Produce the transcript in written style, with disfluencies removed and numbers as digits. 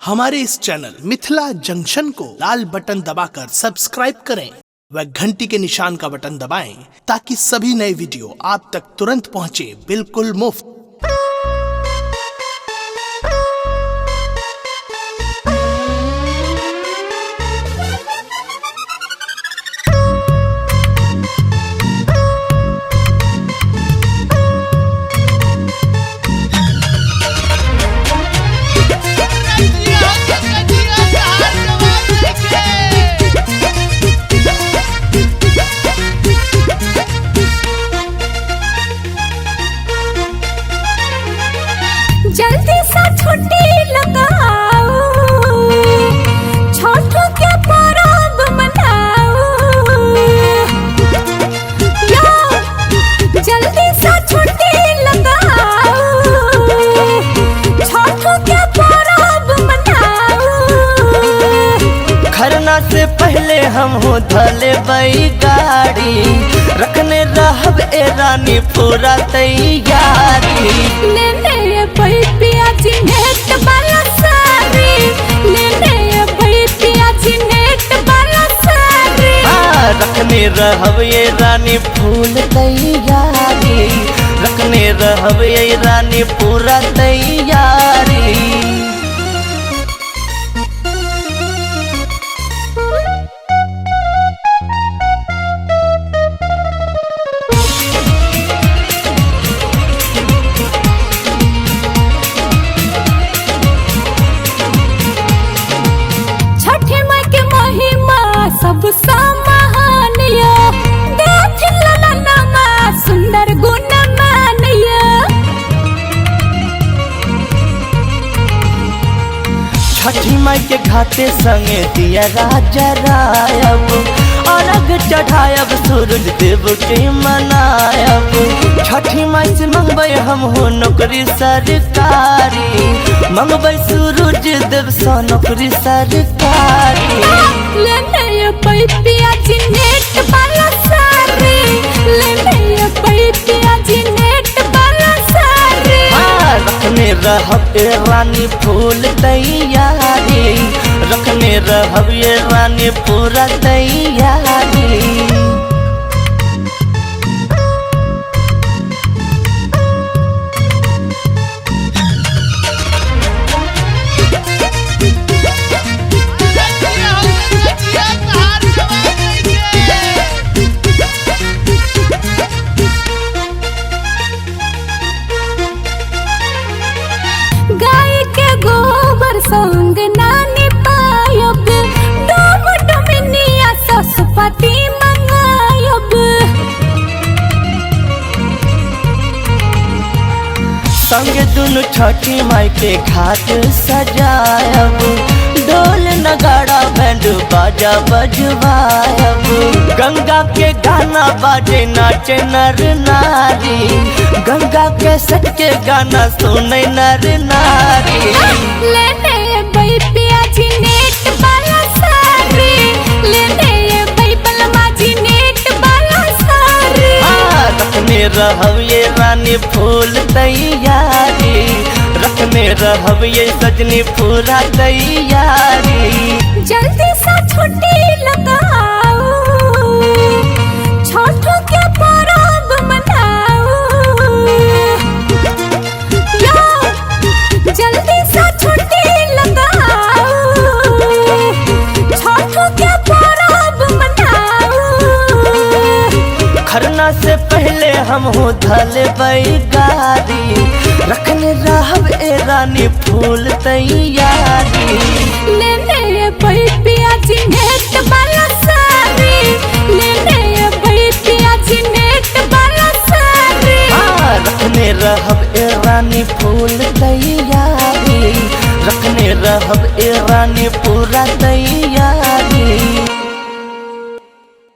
हमारे इस channel Mithila junction को लाल button दबाकर सब्सक्राइब करें व घंटी के निशान का बटन दबाएं ताकि सभी नए वीडियो आप तक तुरंत पहुंचे बिल्कुल मुफ्त। जल्दी सा छुट्टी लगाओ, छोटू के परब मनाओ। या जल्दी सा छुट्टी लगाओ, छोटू के परब मनाओ। खरना से पहले हम हो धले बई गाड़ी, रखने रहब ए रानी पूरा तैयारी। पियाजी नेट वाला साड़ी, ले पियाजी नेट वाला साड़ी। रखने रहब ये रानी फूल तैयारी, रखने रहब ये रानी पूरा तैयारी। सबसा महान यो देख ललनमा सुंदर गुणमान यो। छठी माई के घाटे संगे दिया राजा रायब, अर्घ चढ़ायब सूरज देव के मनायब। छठी माई से मंगबै हम हो नौकरी सरकारी, मंगबै सूरज देव से नौकरी सरकारी। पियाजी नेट वाला साड़ी, ले पियाजी नेट वाला साड़ी। रखने रहब ए रानी फूल तैयारी, रखने रहब ये रानी पूरा तैयारी। गाय के गोबर संग नानी पायब, डोब डोमिनिया ससुपति मंगायब। संगे दुनु छठी माई के घाट सजायब, ढोल नगाड़ा बैंड बाजा बजवायब। गंगा के गाना बाजे नाचे नर नारी, गंगा के सट के गाना सुने नर नारी। लेने पियाजी नेट वाला साड़ी, लेने बलमाजी नेट वाला साड़ी। रखने रहब ये रानी फूल तैयारी, रखने रहब ये सजनी पूरा तैयारी। जल्दी सा छुट्टी लगाओ, छोटू के परब मनाओ। या जल्दी सा छुट्टी लगाओ, छोटू के परब मनाओ। खरना से पहले हम हो धले बई गाड़ी, रखने रहब ए रानी फूल तैयारी। ले पियाजी नेट वाला साड़ी, ले पियाजी नेट वाला साड़ी। रखने रहब ए रानी फूल तैयारी, रखने रहब ए रानी पूरा तैयारी।